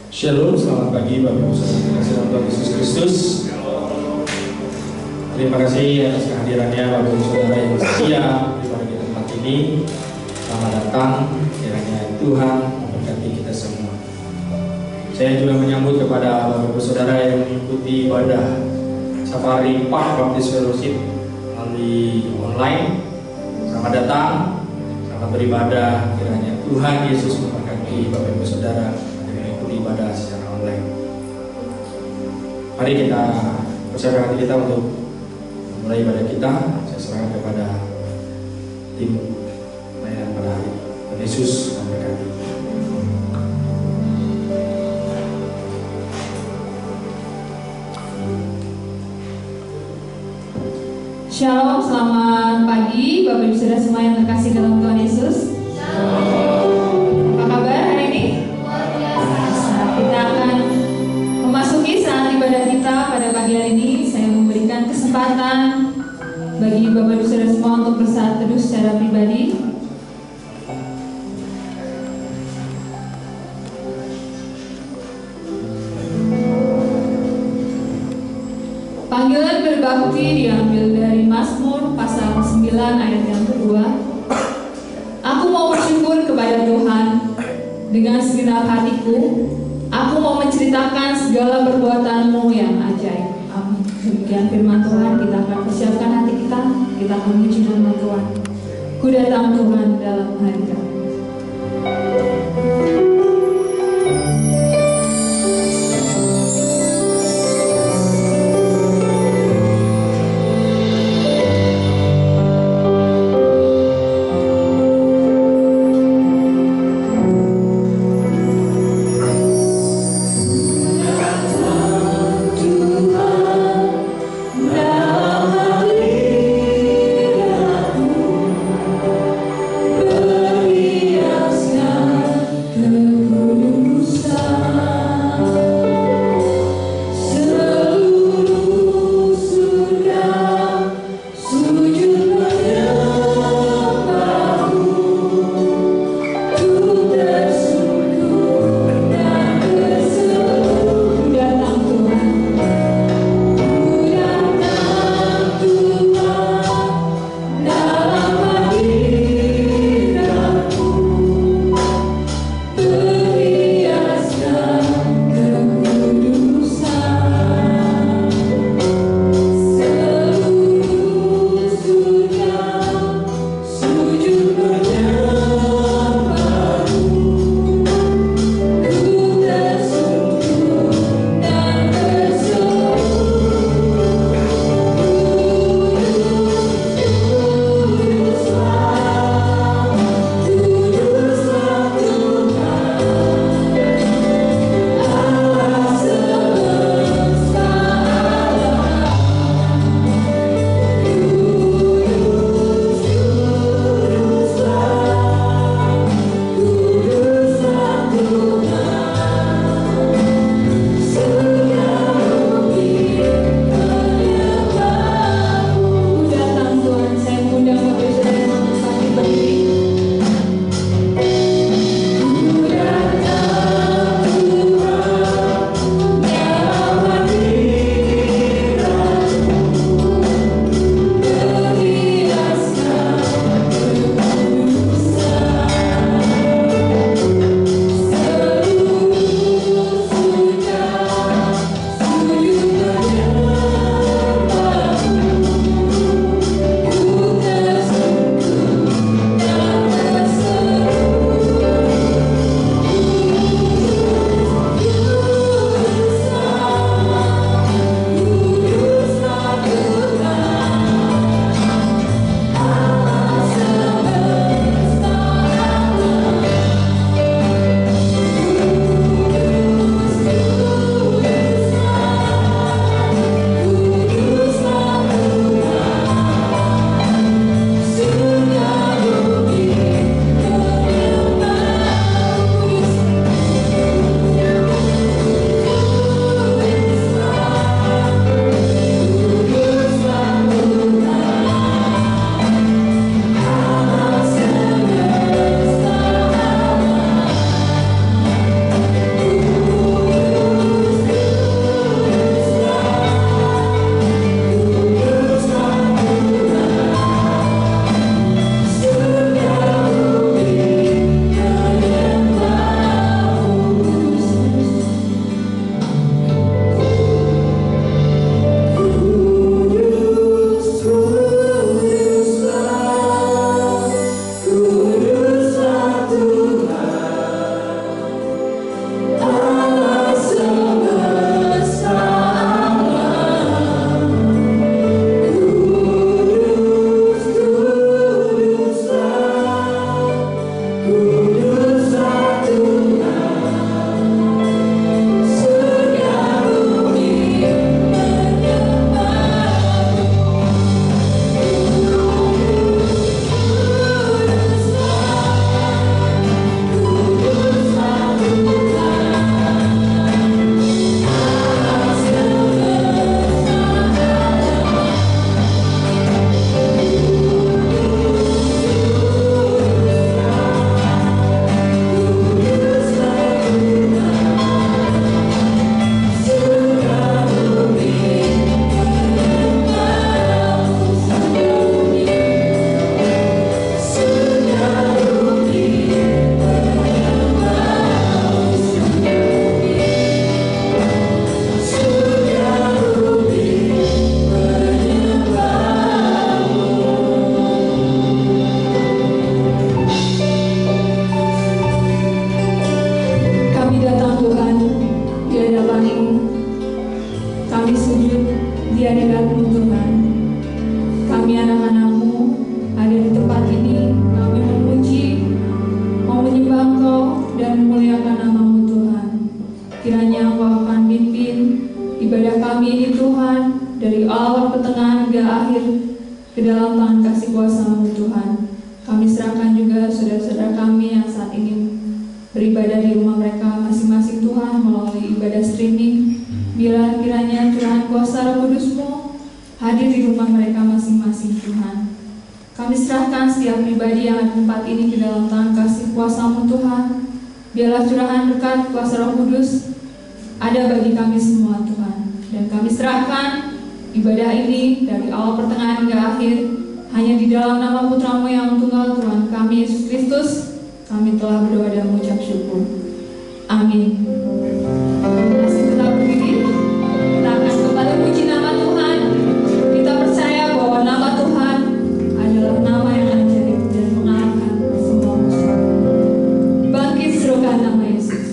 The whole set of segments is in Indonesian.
Shalom, selamat pagi Bapak Ibu Saudara kasih Tuhan Yesus Kristus. Terima kasih atas kehadirannya Bapak Ibu Saudara yang setia di tempat ini. Selamat datang, kiranya Tuhan memberkati kita semua. Saya juga menyambut kepada Bapak Ibu Saudara yang mengikuti ibadah Safari Park Baptist Fellowship melalui online. Selamat datang, selamat beribadah. Kiranya Tuhan Yesus memberkati Bapak Ibu Saudara ibadah secara online. Mari kita persiapkan hati kita untuk memulai ibadah kita. Saya serahkan kepada tim pelayanan pada hari ini. Tuhan Yesus memberkati. Shalom, selamat pagi Bapak Ibu Saudara semua yang terkasih dalam Tuhan Yesus. Shalom. Apa kabar hari ini? Kita akan memasuki saat ibadah kita pada pagi hari ini. Saya memberikan kesempatan bagi Bapak Ibu Saudara semua untuk bersaat teduh secara pribadi. Panggilan berbakti diambil dari Mazmur pasal 9 ayat yang kedua. Aku mau bersyukur kepada Tuhan dengan segenap hatiku. Aku mau menceritakan segala perbuatan-Mu yang ajaib. Amin. Demikian firman Tuhan. Kita akan persiapkan hati kita. Kita akan memuji nama Tuhan. Ku datang Tuhan dalam hari kami. Beri kami ini Tuhan, dari awal pertengahan hingga akhir, ke dalam tangan kasih kuasa-Mu Tuhan. Kami serahkan juga saudara-saudara kami yang saat ini beribadah di rumah mereka masing-masing Tuhan melalui ibadah streaming. Biarlah kiranya curahan kuasa Roh Kudus-Mu hadir di rumah mereka masing-masing Tuhan. Kami serahkan setiap pribadi yang ada di tempat ini ke dalam tangan kasih kuasa-Mu Tuhan. Biarlah curahan berkat kuasa Roh Kudus ada bagi kami semua Tuhan. Dan kami serahkan ibadah ini dari awal pertengahan hingga akhir hanya di dalam nama Putra-Mu yang tunggal Tuhan kami Yesus Kristus. Kami telah berdoa dan mengucap syukur. Amin. Masih tetap berdiri. Kita akan kembali puji nama Tuhan. Kita percaya bahwa nama Tuhan adalah nama yang ajaib dan mengalahkan semua musuh. Bangkit serukan nama Yesus.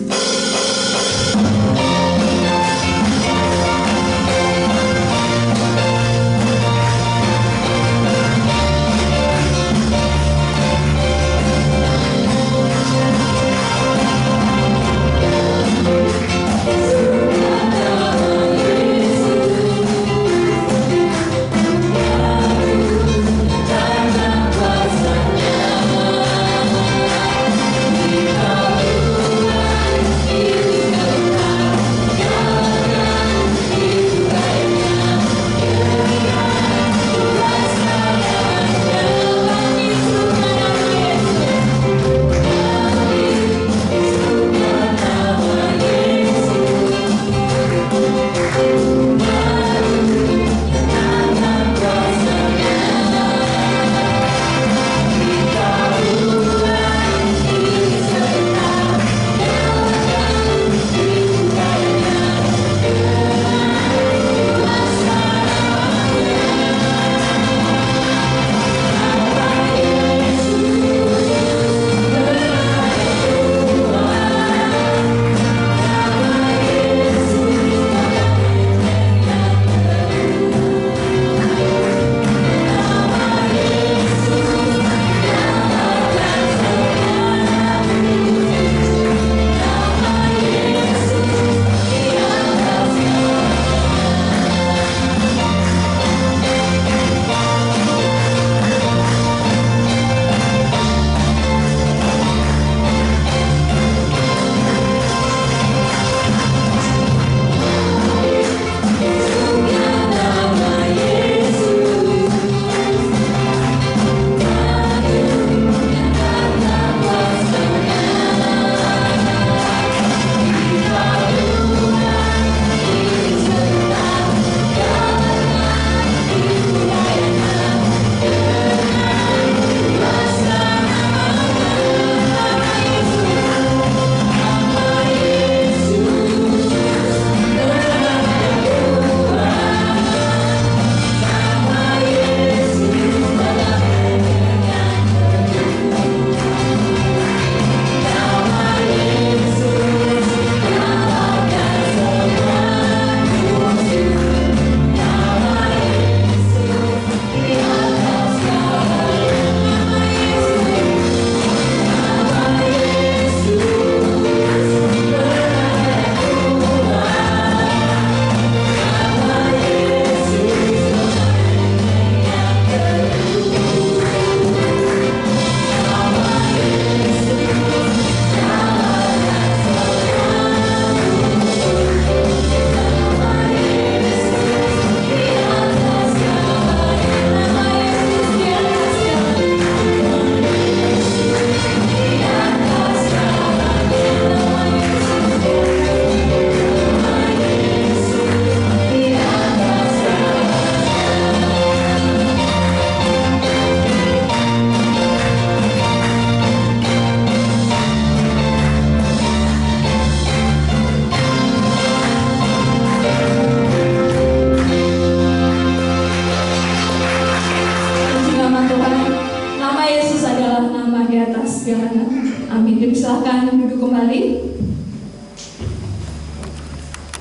Silakan duduk kembali.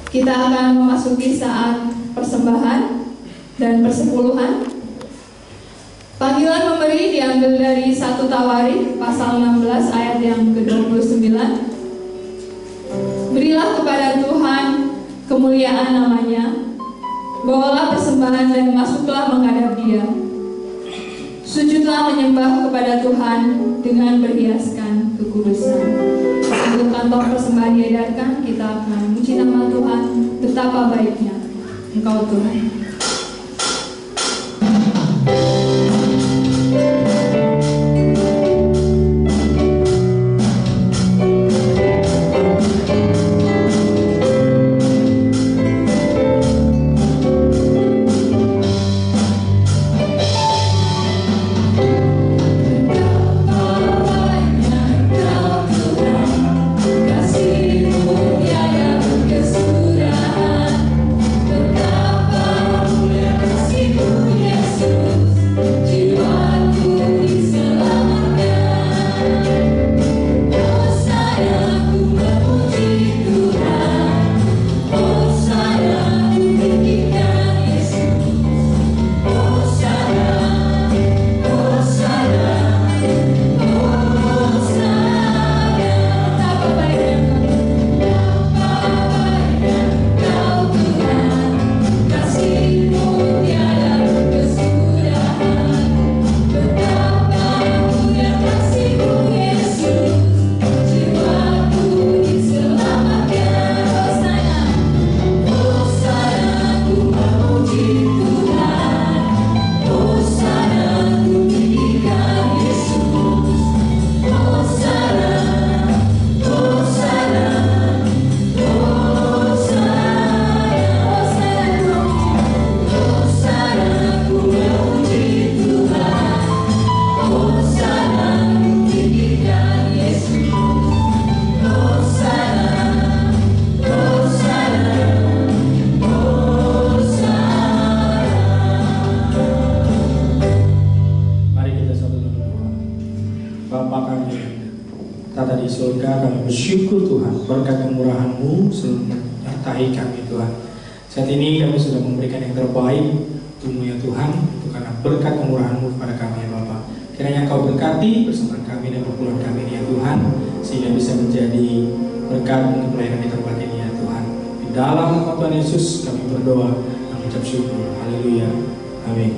Kita akan memasuki saat persembahan dan persepuluhan. Panggilan memberi diambil dari 1 Tawarik pasal 16 ayat yang ke-29. Berilah kepada Tuhan kemuliaan namanya, Bawalah persembahan dan masuklah menghadap Dia. Sujudlah menyembah kepada Tuhan dengan berhiaskan kekudusan. Untuk kantong persembahan diedarkan, kita akan memuji nama Tuhan. Betapa baiknya Engkau Tuhan. Bersyukur Tuhan, berkat kemurahan-Mu selalu menyertai kami Tuhan. Saat ini kami sudah memberikan yang terbaik untuk-Mu ya Tuhan, itu karena berkat kemurahan-Mu kepada kami ya Bapa. Kiranya Engkau berkati bersama kami dan perpuluhan kami ini ya Tuhan, sehingga bisa menjadi berkat untuk pelayanan yang terbaik ini ya Tuhan. Di dalam nama Tuhan Yesus kami berdoa dan mengucap syukur. Haleluya. Amin.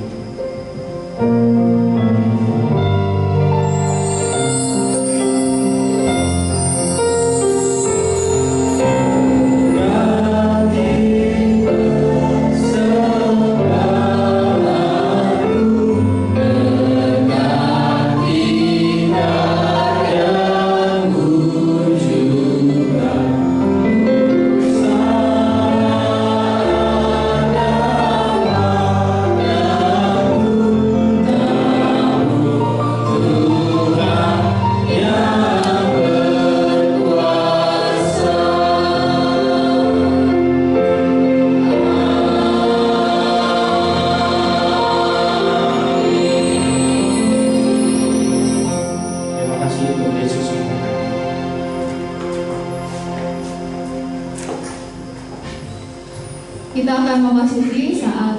Kita akan memasuki saat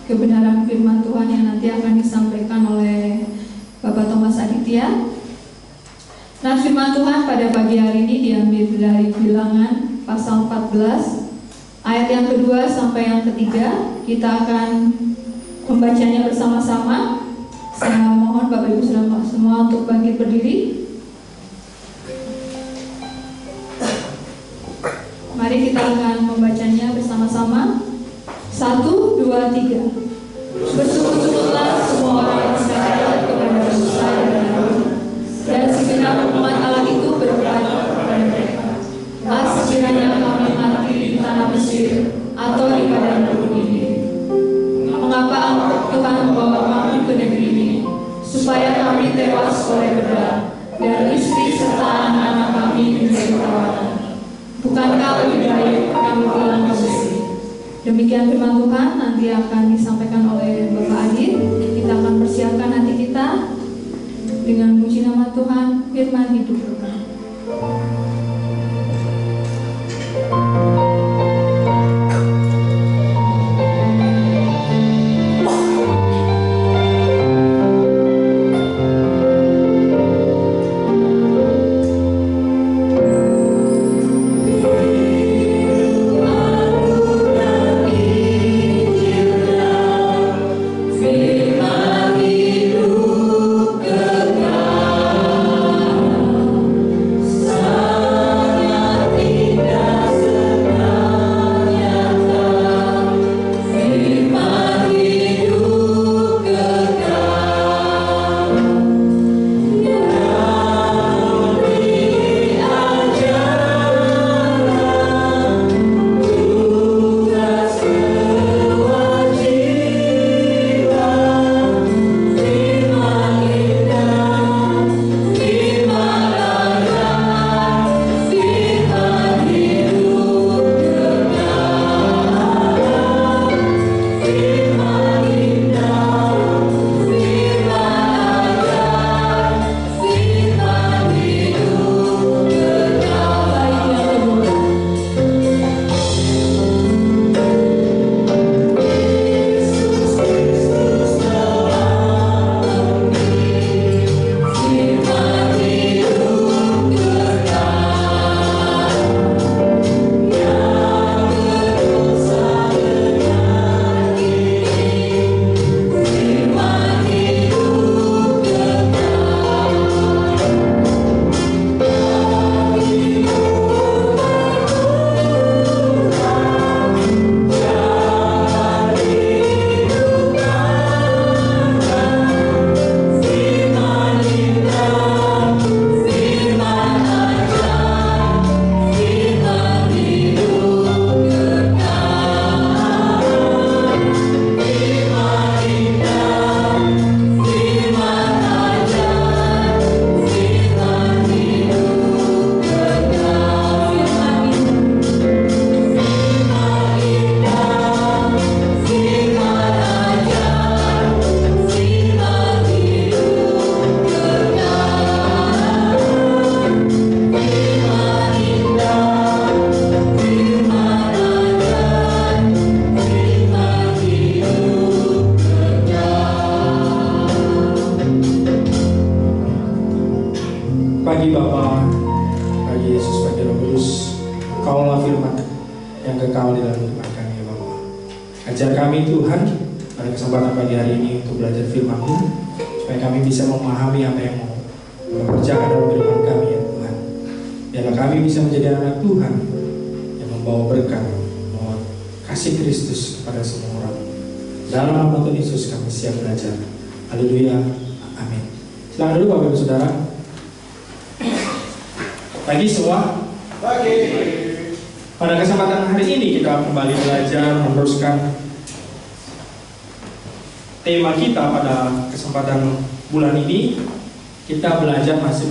kebenaran firman Tuhan yang nanti akan disampaikan oleh Bapak Thomas Aditya. Nah, firman Tuhan pada pagi hari ini diambil dari Bilangan pasal 14 ayat yang kedua sampai yang ketiga. Kita akan membacanya bersama-sama. Saya mohon Bapak Ibu Saudara semua untuk bangkit berdiri. Mari kita akan membacanya bersama-sama. 1, 2, 3. Bersujudlah semua orang yang sadar kepada Musa dan Harun, dan segenap umat Allah itu berkata kepada mereka, sekiranya kami mati di tanah Mesir atau di padang gurun ini, mengapa Tuhan membawa kami ke negeri ini, supaya kami tewas oleh bedah, dan istri serta anak-anak kami menjadi tawanan? Bukankah lebih baik kami pulang ke Mesir? Demikian firman Tuhan nanti akan disampaikan oleh Bapak Adit. Kita akan persiapkan hati kita dengan puji nama Tuhan, firman hidup. Aku Kudus, Engkaulah firman yang kekal di dalam kehidupan kami ya Bapa. Ajar kami Tuhan pada kesempatan pagi hari ini untuk belajar firman-Mu, supaya kami bisa memahami apa yang mau bekerjakan dalam kehidupan kami ya Tuhan. Biarlah kami bisa menjadi anak Tuhan yang membawa berkat, membawa kasih Kristus kepada semua orang. Dalam nama Tuhan Yesus kami siap belajar. Haleluya, amin. Silakan dulu Bapak Ibu Saudara. Pagi semua. Pagi. Pada kesempatan hari ini kita kembali belajar meneruskan tema kita pada kesempatan bulan ini. Kita belajar masih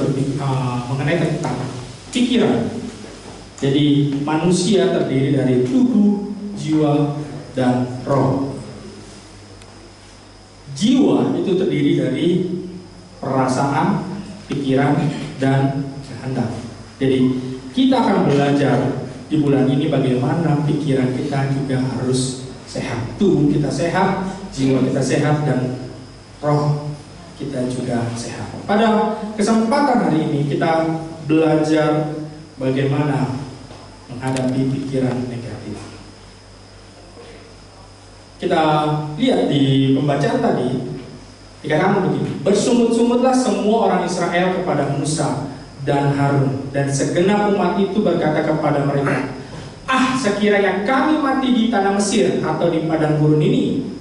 mengenai tentang pikiran. Jadi manusia terdiri dari tubuh, jiwa, dan roh. Jiwa itu terdiri dari perasaan, pikiran, dan kehendak. Jadi kita akan belajar di bulan ini bagaimana pikiran kita juga harus sehat. Tubuh kita sehat, jiwa kita sehat, dan roh kita juga sehat. Pada kesempatan hari ini kita belajar bagaimana menghadapi pikiran negatif. Kita lihat di pembacaan tadi, dikatakan begini: bersungut-sungutlah semua orang Israel kepada Musa dan Harun, dan segenap umat itu berkata kepada mereka, sekiranya kami mati di tanah Mesir atau di padang gurun ini,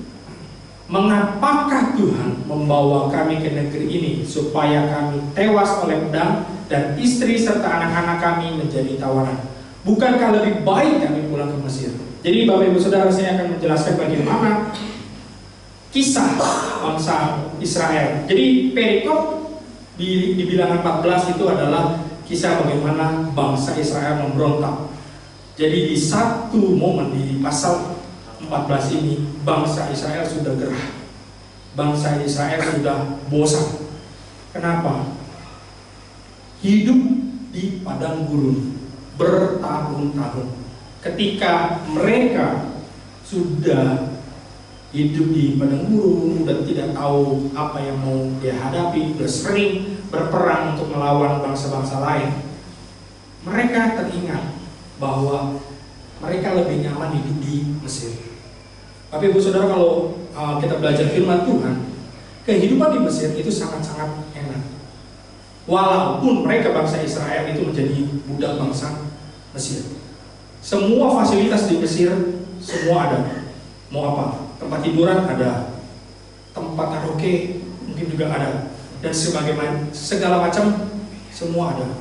mengapakah Tuhan membawa kami ke negeri ini supaya kami tewas oleh pedang dan istri serta anak-anak kami menjadi tawanan? Bukankah lebih baik kami pulang ke Mesir? Jadi Bapak Ibu Saudara, saya akan menjelaskan bagaimana kisah bangsa Israel. Jadi perikop di bilangan 14 itu adalah kisah bagaimana bangsa Israel memberontak. Jadi di satu momen di pasal 14 ini, bangsa Israel sudah gerah. Bangsa Israel sudah bosan. Kenapa? Hidup di padang gurun bertahun-tahun. Ketika mereka sudah hidup di padang gurun, dan tidak tahu apa yang mau dia hadapi, sudah sering berperang untuk melawan bangsa-bangsa lain, mereka teringat bahwa mereka lebih nyaman hidup di Mesir. Tapi Ibu Saudara, kalau kita belajar firman Tuhan, kehidupan di Mesir itu sangat-sangat enak. Walaupun mereka bangsa Israel itu menjadi budak bangsa Mesir, semua fasilitas di Mesir semua ada. Mau apa? Tempat hiburan ada, tempat karaoke mungkin juga ada, dan segala macam semua ada.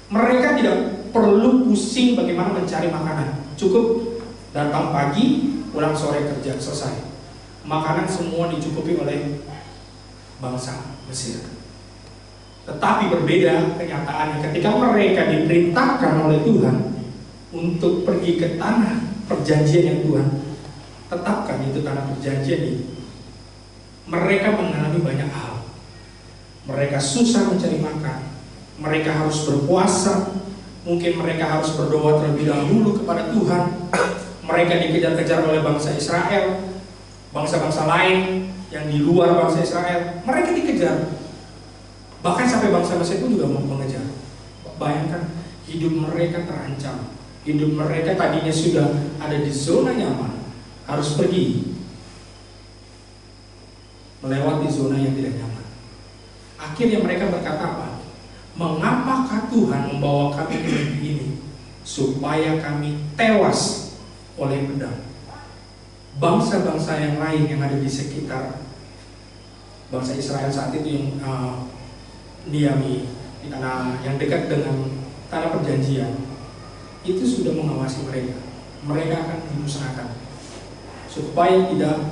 Mereka tidak perlu pusing bagaimana mencari makanan. Cukup datang pagi, pulang sore kerja, selesai. Makanan semua dicukupi oleh bangsa Mesir. Tetapi berbeda kenyataannya ketika mereka diperintahkan oleh Tuhan untuk pergi ke tanah perjanjian yang Tuhan tetapkan, itu tanah perjanjian ini. Mereka mengalami banyak hal. Mereka susah mencari makan. Mereka harus berpuasa. Mungkin mereka harus berdoa terlebih dahulu kepada Tuhan. Mereka dikejar-kejar oleh bangsa Israel, bangsa-bangsa lain yang di luar bangsa Israel. Mereka dikejar. Bahkan sampai bangsa Mesir pun juga mau mengejar. Bayangkan, hidup mereka terancam. Hidup mereka tadinya sudah ada di zona nyaman, harus pergi melewati zona yang tidak nyaman. Akhirnya mereka berkata apa? Mengapakah Tuhan membawa kami ke negeri ini supaya kami tewas oleh pedang? Bangsa-bangsa yang lain yang ada di sekitar bangsa Israel saat itu yang diami di tanah yang dekat dengan tanah perjanjian, itu sudah mengawasi mereka. Mereka akan dimusnahkan supaya tidak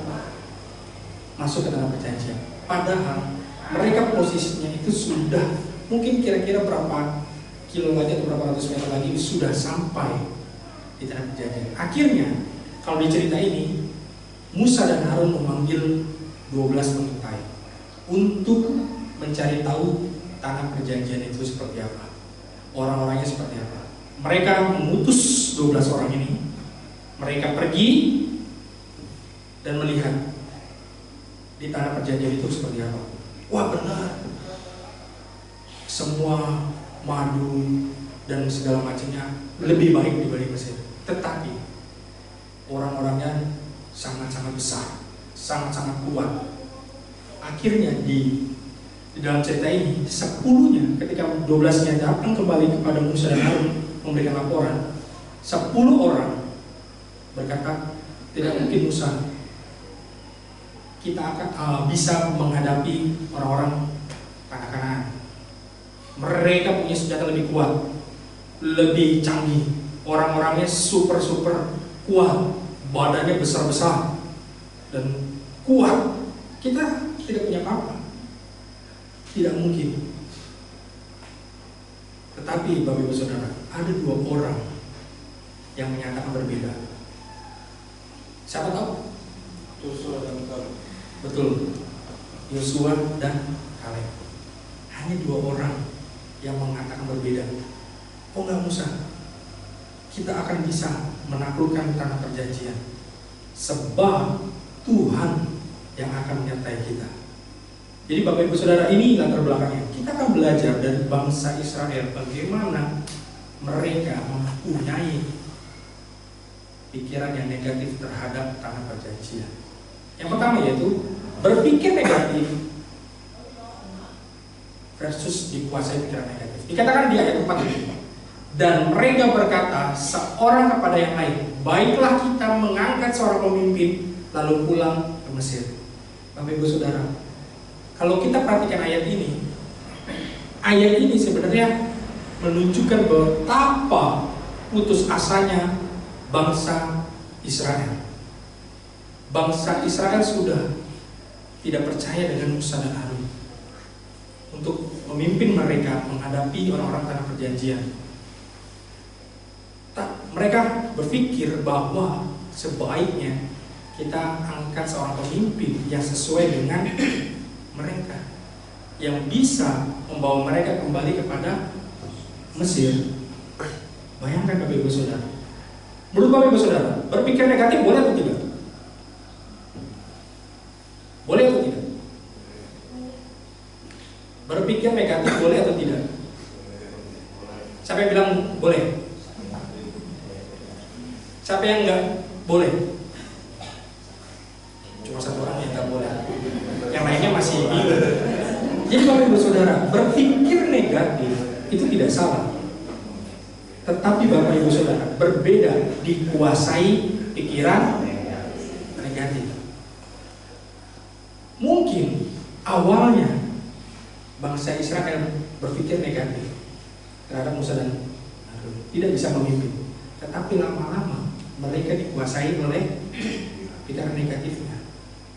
masuk ke tanah perjanjian. Padahal mereka posisinya itu sudah mungkin kira-kira berapa kilo lagi atau berapa ratus meter lagi sudah sampai di tanah perjanjian. Akhirnya kalau di cerita ini, Musa dan Harun memanggil 12 pengintai untuk mencari tahu tanah perjanjian itu seperti apa, orang-orangnya seperti apa. Mereka mengutus 12 orang ini. Mereka pergi dan melihat di tanah perjanjian itu seperti apa. Wah, benar, semua madu, dan segala macamnya lebih baik dibanding Mesir. Tetapi orang-orangnya sangat-sangat besar, sangat-sangat kuat. Akhirnya di dalam cerita ini 10-nya ketika 12-nya datang kembali kepada Musa dan Harun memberikan laporan, 10 orang berkata, tidak mungkin Musa, kita akan bisa menghadapi orang-orang tanah Kanaan. Mereka punya senjata lebih kuat, lebih canggih, orang-orangnya super kuat, badannya besar-besar dan kuat. Kita tidak punya apa-apa, tidak mungkin. Tetapi Bapak Ibu Saudara, ada 2 orang yang menyatakan berbeda. Siapa tahu? Yosua dan Kaleb. Betul, Yosua dan Kaleb. Hanya 2 orang yang mengatakan berbeda. Oh enggak Musa, kita akan bisa menaklukkan tanah perjanjian, sebab Tuhan yang akan menyertai kita. Jadi Bapak Ibu Saudara, ini latar belakangnya. Kita akan belajar dari bangsa Israel bagaimana mereka mempunyai pikiran yang negatif terhadap tanah perjanjian. Yang pertama yaitu berpikir negatif versus dikuasai pikiran negatif. Dikatakan di ayat 4 ini, dan mereka berkata seorang kepada yang lain, baiklah kita mengangkat seorang pemimpin lalu pulang ke Mesir. Bapak Ibu Saudara, kalau kita perhatikan ayat ini sebenarnya menunjukkan betapa putus asanya bangsa Israel. Bangsa Israel sudah tidak percaya dengan Musa dan Harun untuk memimpin mereka menghadapi orang-orang tanah perjanjian. Mereka berpikir bahwa sebaiknya kita angkat seorang pemimpin yang sesuai dengan mereka, yang bisa membawa mereka kembali kepada Mesir. Bayangkan Bapak Ibu Saudara, menurut Bapak Ibu Saudara, berpikir negatif boleh atau tidak? Boleh atau tidak? Berpikir negatif boleh atau tidak? Siapa yang bilang boleh? Siapa yang enggak boleh? Cuma 1 orang yang enggak boleh. Yang lainnya masih bingung. Jadi Bapak Ibu Saudara, berpikir negatif itu tidak salah. Tetapi Bapak Ibu Saudara, berbeda dikuasai pikiran negatif. Mungkin awalnya bangsa Israel berpikir negatif terhadap Musa dan Harun, tidak bisa memimpin. Tetapi lama-lama mereka dikuasai oleh pikiran negatifnya,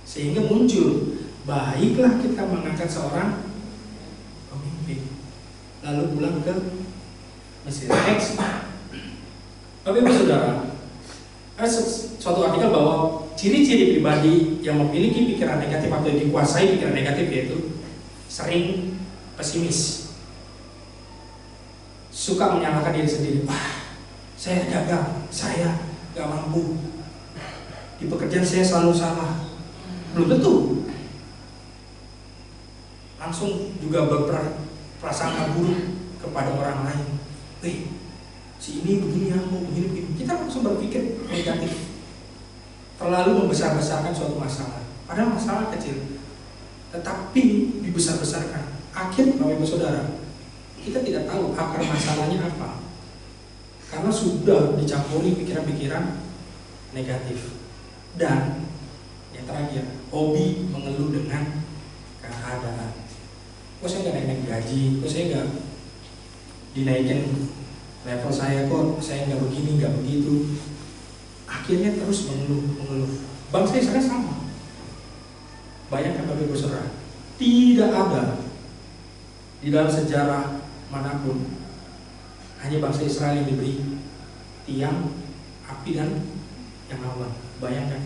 sehingga muncul, baiklah kita mengangkat seorang pemimpin lalu pulang ke Mesir. Next, Bapak Ibu Saudara, ada suatu artikel bahwa ciri-ciri pribadi yang memiliki pikiran negatif atau dikuasai pikiran negatif yaitu sering pesimis, suka menyalahkan diri sendiri. Wah, saya gagal, saya gak mampu, di pekerjaan saya selalu salah. Belum tentu. Langsung juga berprasangka buruk kepada orang lain. Si ini begini, aku begini. Kita langsung berpikir negatif, terlalu membesar-besarkan suatu masalah. Padahal masalah kecil, tetapi dibesar-besarkan. Akhirnya Bapak Ibu Saudara, kita tidak tahu akar masalahnya apa, karena sudah dicampuri pikiran-pikiran negatif. Dan yang terakhir, hobi mengeluh dengan keadaan. Kok saya nggak naik gaji, kok saya nggak dinaikin level saya, kok saya nggak begini, nggak begitu. Akhirnya terus mengeluh. Bangsa Israel sama. Bayangkan Bapak Ibu Saudara, tidak ada di dalam sejarah manapun hanya bangsa Israel yang diberi tiang, api dan yang awan. Bayangkan,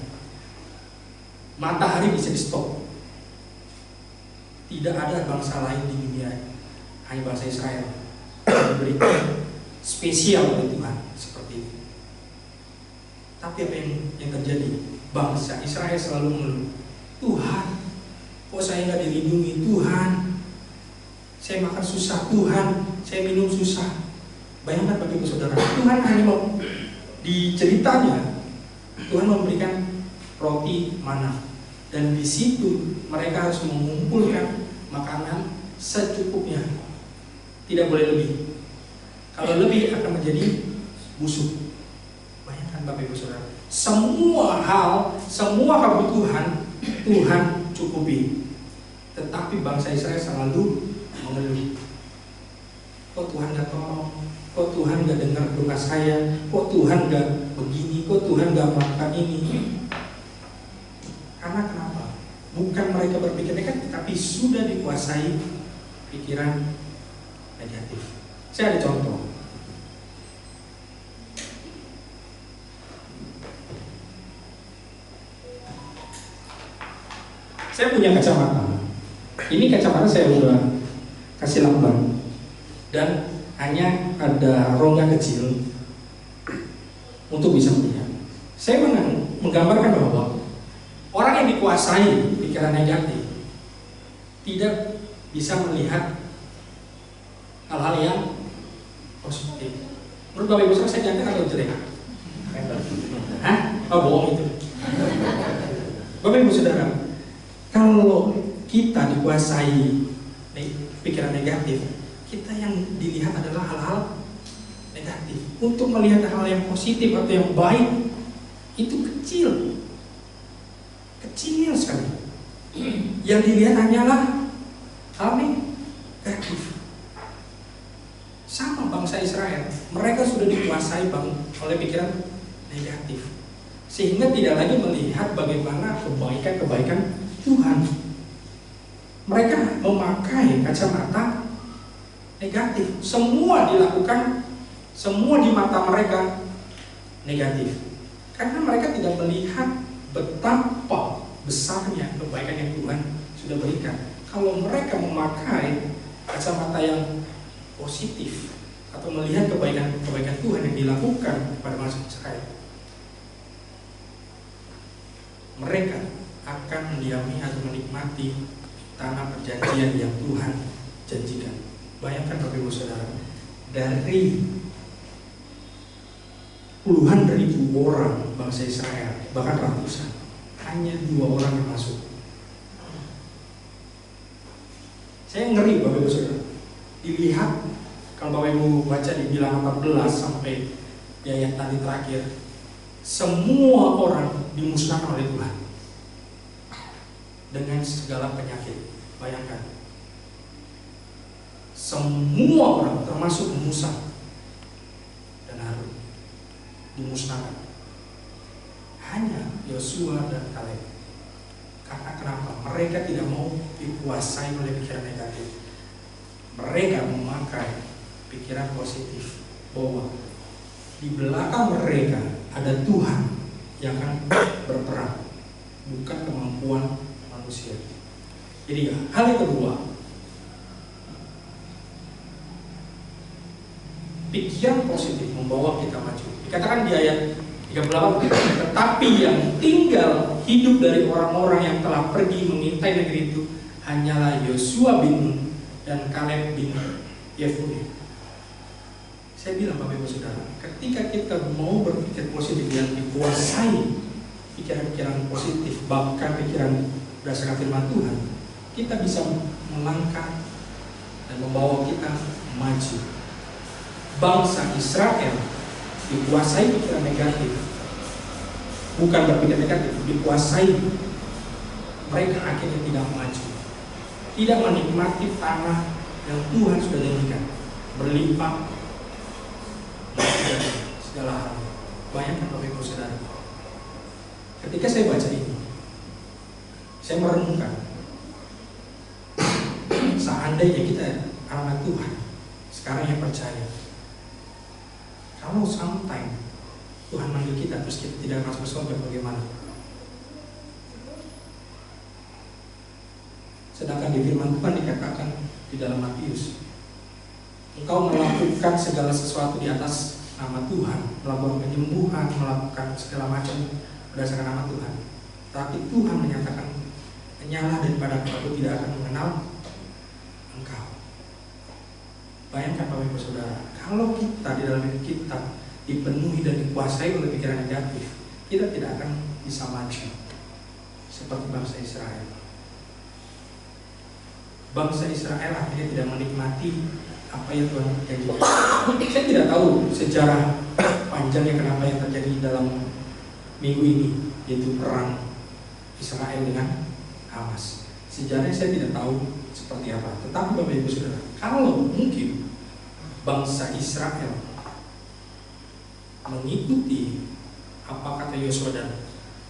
matahari bisa di stop. Tidak ada bangsa lain di dunia, hanya bangsa Israel yang diberi spesial oleh Tuhan seperti itu. Tapi apa yang terjadi? Bangsa Israel selalu mengeluh, Tuhan, kok saya nggak dilindungi? Tuhan, saya makan susah. Tuhan, saya minum susah. Bayangkan Bapak Ibu Saudara, Tuhan hanya mau di ceritanya Tuhan memberikan roti mana, dan di situ mereka harus mengumpulkan makanan secukupnya, tidak boleh lebih. Kalau lebih akan menjadi busuk. Bayangkan Bapak Ibu Saudara, semua hal, semua kebutuhan Tuhan cukupi, tetapi bangsa Israel selalu mengeluh. Kok Tuhan gak tolong? Kok Tuhan gak dengar doa saya? Kok Tuhan gak begini? Kok Tuhan gak melakukan ini? Karena kenapa? Bukan mereka berpikir negatif, tapi sudah dikuasai pikiran negatif. Saya ada contoh. Saya punya kacamata. Ini kacamata saya udah kasih lamban dan hanya ada rongga kecil untuk bisa melihat. Saya menggambarkan bahwa orang yang dikuasai pikiran negatif tidak bisa melihat hal-hal yang positif. Menurut Bapak Ibu saya ganteng atau jelek? Hah? Oh, bohong itu. Bapak Ibu Saudara, kalau kita dikuasai pikiran negatif, kita yang dilihat adalah hal-hal negatif. Untuk melihat hal yang positif atau yang baik itu kecil sekali. Yang dilihat hanyalah hal negatif. Sama bangsa Israel, mereka sudah dikuasai oleh pikiran negatif, sehingga tidak lagi melihat bagaimana kebaikan Tuhan. Mereka memakai kacamata negatif. Semua dilakukan, semua di mata mereka negatif. Karena mereka tidak melihat betapa besarnya kebaikan yang Tuhan sudah berikan. Kalau mereka memakai kacamata yang positif atau melihat kebaikan Tuhan yang dilakukan pada bangsa Israel, mereka akan mendiami atau menikmati tanah perjanjian yang Tuhan janjikan. Bayangkan Bapak Ibu Saudara, dari puluhan ribu orang bangsa Israel, bahkan ratusan, hanya 2 orang yang masuk. Saya ngeri Bapak Ibu Saudara. Dilihat, kalau Bapak Ibu baca di Bilangan 14 sampai di ayat tadi terakhir, semua orang dimusnahkan oleh Tuhan dengan segala penyakit. Bayangkan, semua orang termasuk Musa dan Harun dimusnahkan. Hanya Yosua dan Kaleb. Karena kenapa? Mereka tidak mau dikuasai oleh pikiran negatif. Mereka memakai pikiran positif bahwa di belakang mereka ada Tuhan yang akan berperang, bukan kemampuan manusia. Jadi hal yang kedua, pikiran positif membawa kita maju. Dikatakan di ayat 38, tetapi yang tinggal hidup dari orang-orang yang telah pergi mengintai negeri itu hanyalah Yosua bin Nun dan Kaleb bin Yefune. Saya bilang Bapak Ibu Saudara, ketika kita mau berpikir positif dan dikuasai pikiran-pikiran positif, bahkan pikiran berdasarkan firman Tuhan, kita bisa melangkah dan membawa kita maju. Bangsa Israel dikuasai pikiran negatif, bukan berpikir negatif, dikuasai. Mereka akhirnya tidak maju, tidak menikmati tanah yang Tuhan sudah janjikan, berlimpah segala hal. Bayangkan Bapak Ibu Saudara, ketika saya baca ini, saya merenungkan, seandainya kita anak Tuhan sekarang yang percaya, kalau sampai Tuhan manggil kita terus kita tidak masuk surga, bagaimana? Sedangkan di firman Tuhan dikatakan di dalam Matius, engkau melakukan segala sesuatu di atas nama Tuhan, melakukan penyembuhan, melakukan segala macam berdasarkan nama Tuhan. Tapi Tuhan menyatakan, menyalah daripada aku tidak akan mengenal engkau. Bayangkan Bapak Ibu Saudara, kalau kita di dalam hidup kita dipenuhi dan dikuasai oleh pikiran negatif, kita tidak akan bisa maju seperti bangsa Israel. Bangsa Israel akhirnya tidak menikmati apa yang Tuhan janjikan. Saya tidak tahu sejarah panjangnya kenapa yang terjadi dalam minggu ini, yaitu perang Israel dengan Hamas. Sejarahnya saya tidak tahu seperti apa. Tetapi Bapak Ibu Saudara, kalau mungkin bangsa Israel mengikuti apa kata Yosua dan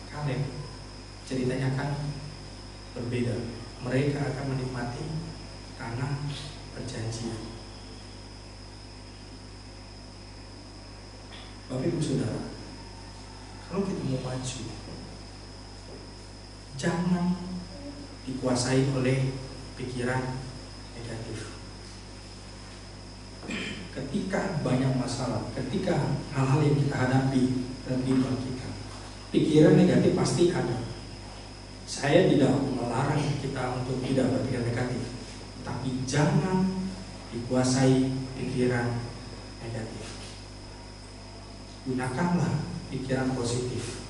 Kaleb, ceritanya akan berbeda. Mereka akan menikmati tanah perjanjian. Bapak Ibu Saudara, kalau kita mau maju, jangan dikuasai oleh pikiran negatif. Ketika banyak masalah, ketika hal-hal yang kita hadapi dalam kehidupan kita, pikiran negatif pasti ada. Saya tidak melarang kita untuk tidak berpikir negatif, tapi jangan dikuasai pikiran negatif. Gunakanlah pikiran positif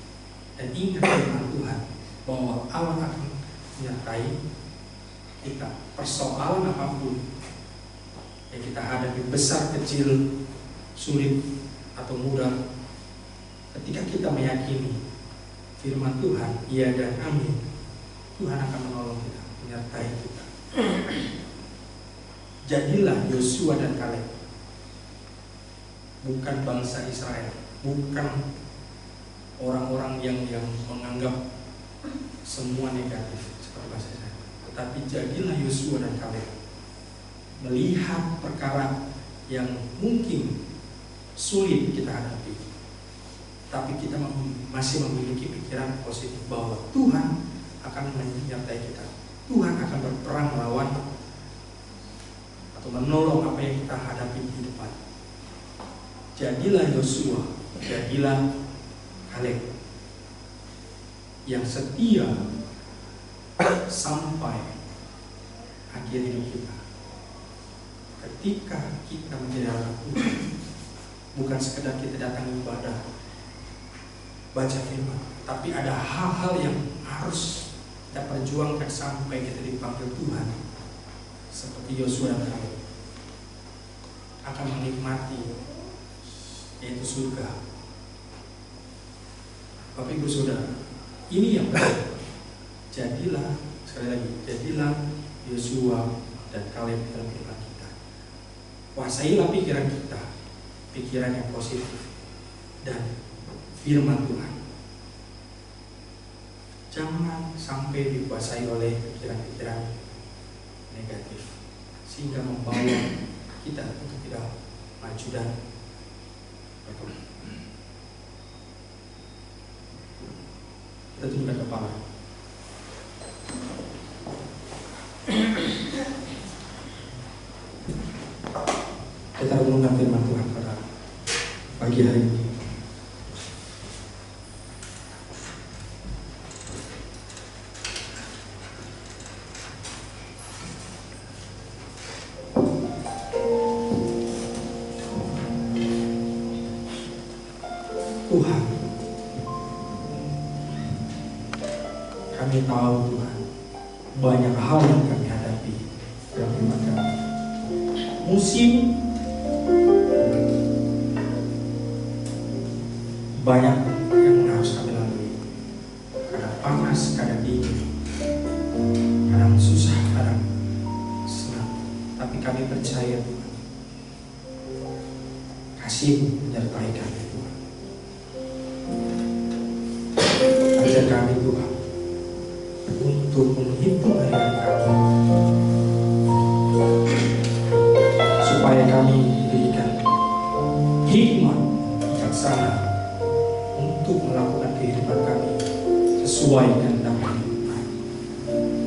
dan ingat firman Tuhan bahwa Allah akan menyertai kita. Persoalan apapun yang kita hadapi, besar, kecil, sulit atau mudah, ketika kita meyakini firman Tuhan, iya dan amin, Tuhan akan menolong kita, menyertai kita. Jadilah Yosua dan Kaleb, bukan bangsa Israel, bukan orang-orang yang menganggap semua negatif seperti bahasa saya, tetapi jadilah Yosua dan Kaleb, melihat perkara yang mungkin sulit kita hadapi, tapi kita masih memiliki pikiran positif bahwa Tuhan akan menyertai kita. Tuhan akan berperang melawan atau menolong apa yang kita hadapi di depan. Jadilah Yosua, jadilah Kaleb yang setia sampai akhir hidup kita. Ketika kita menjadi anak Tuhan, bukan sekedar kita datang ibadah, baca firman, tapi ada hal-hal yang harus kita perjuangkan sampai kita dipanggil Tuhan. Seperti Yosua dan Kaleb akan menikmati, yaitu surga. Bapak Ibu Saudara, ini yang benar. Jadilah, sekali lagi, jadilah Yosua dan Kaleb dalam kehidupan kita. Kuasailah pikiran kita, pikiran yang positif dan firman Tuhan. Jangan sampai dikuasai oleh pikiran-pikiran negatif sehingga membawa kita untuk tidak maju dan berkembang. Kita tundukkan kepala. Kita renungkan firman Tuhan pada pagi hari ini. Tuhan, kami tahu Tuhan, banyak hal yang kami hadapi dalam iman kami. Musim banyak yang harus kami lalui. Kadang panas, kadang dingin, kadang susah, kadang senang. Tapi kami percaya Tuhan, kasih menyertai kami Tuhan. Ajar kami Tuhan untuk menghitung hari-hari kami, supaya kami diberikan hikmat bijaksana untuk melakukan kehidupan kami sesuai kehendak Tuhan.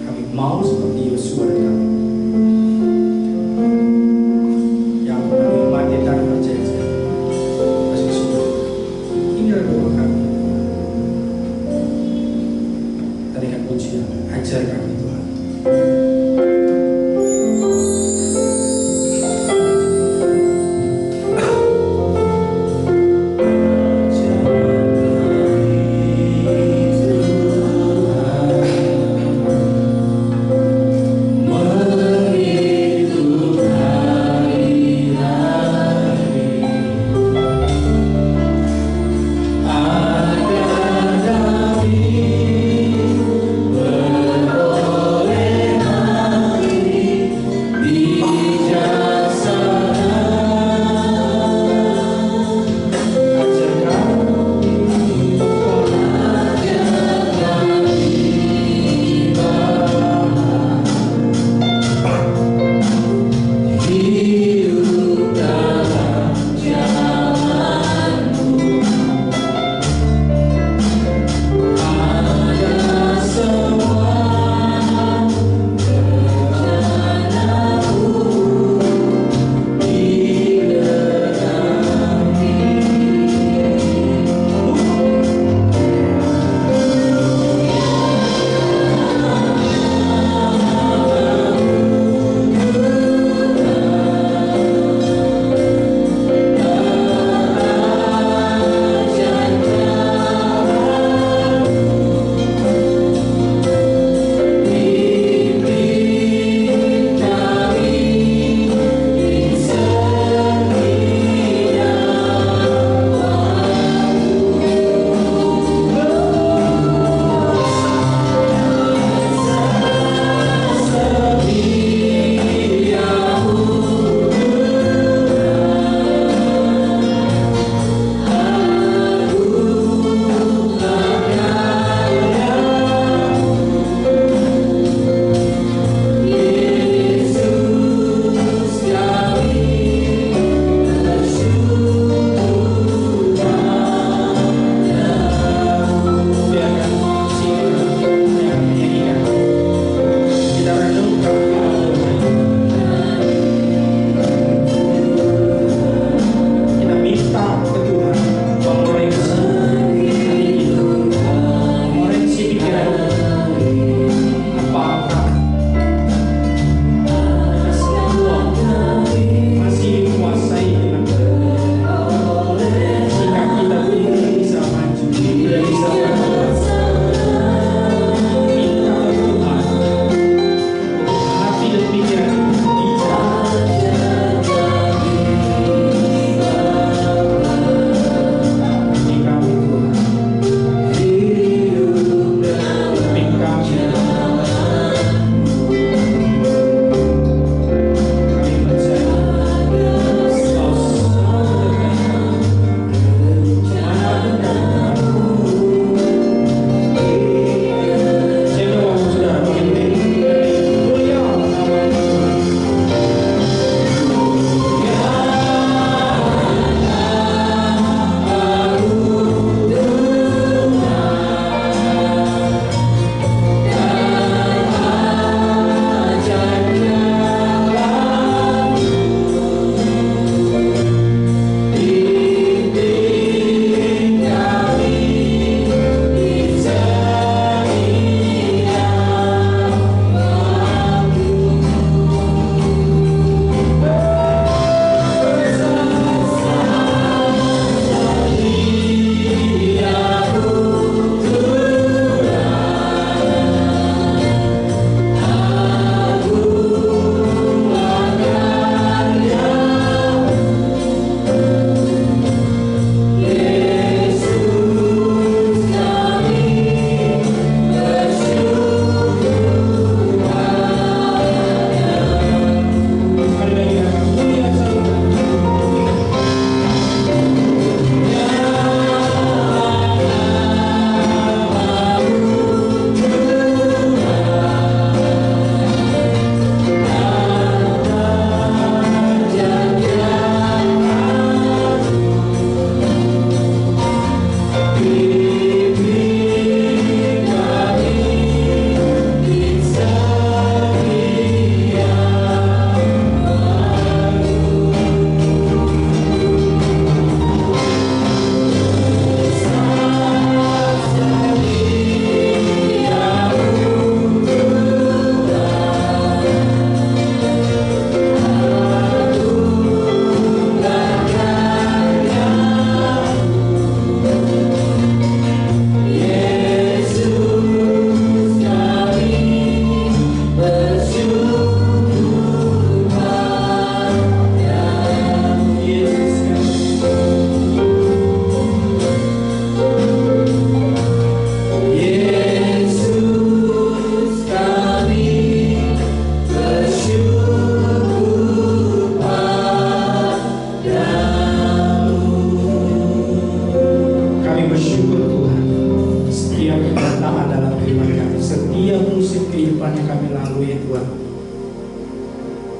Kami mau seperti Yosua dan Kaleb yang menikmati tanah perjanjian. Inilah doa kami. Tarikan pujian, ajar kami Tuhan.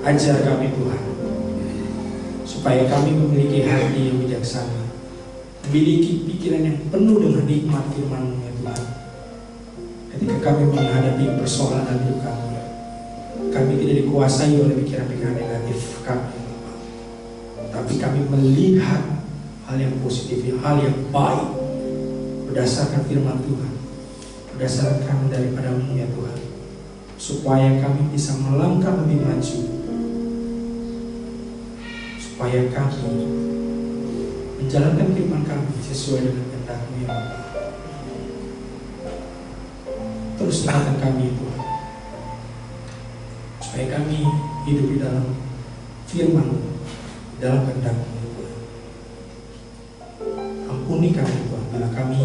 Ajar kami Tuhan, supaya kami memiliki hati yang bijaksana, memiliki pikiran yang penuh dengan nikmat firman-Mu ya Tuhan. Ketika kami menghadapi persoalan dalam hidup kami tidak dikuasai oleh pikiran-pikiran negatif kami, tapi kami melihat hal yang positif, hal yang baik berdasarkan firman Tuhan, berdasarkan daripada-Mu ya Tuhan, supaya kami bisa melangkah lebih maju, supaya kami menjalankan firman kami sesuai dengan kehendak-Mu ya Bapa. Terus ingatkan kami Tuhan, supaya kami hidup di dalam firman-Mu, di dalam kehendak-Mu ya Tuhan. Ampuni kami Tuhan bila kami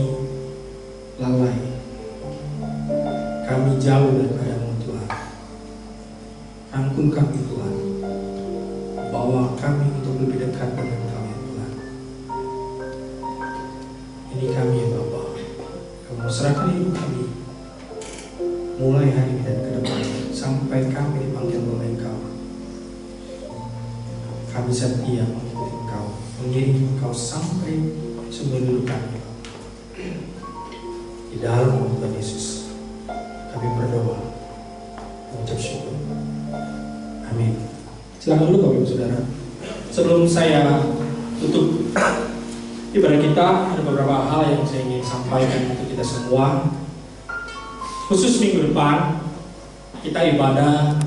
lalai, kami jauh daripada-Mu Tuhan. Rangkul kami Tuhan, bawa kami untuk lebih dekat dengan Kau ya Tuhan. Ini kami ya Bapa, Kau serahkan hidup kami mulai hari ini dan ke depan sampai kami dipanggil oleh Engkau. Kami setia mengikuti Engkau, mengiringi Engkau sampai seumur hidup kami. Di dalam nama Tuhan Yesus kami berdoa, mengucap syukur. Amin. Silakan dulu Bapak Ibu Saudara. Sebelum saya tutup ibadah kita, ada beberapa hal yang saya ingin sampaikan untuk kita semua. Khusus minggu depan kita ibadah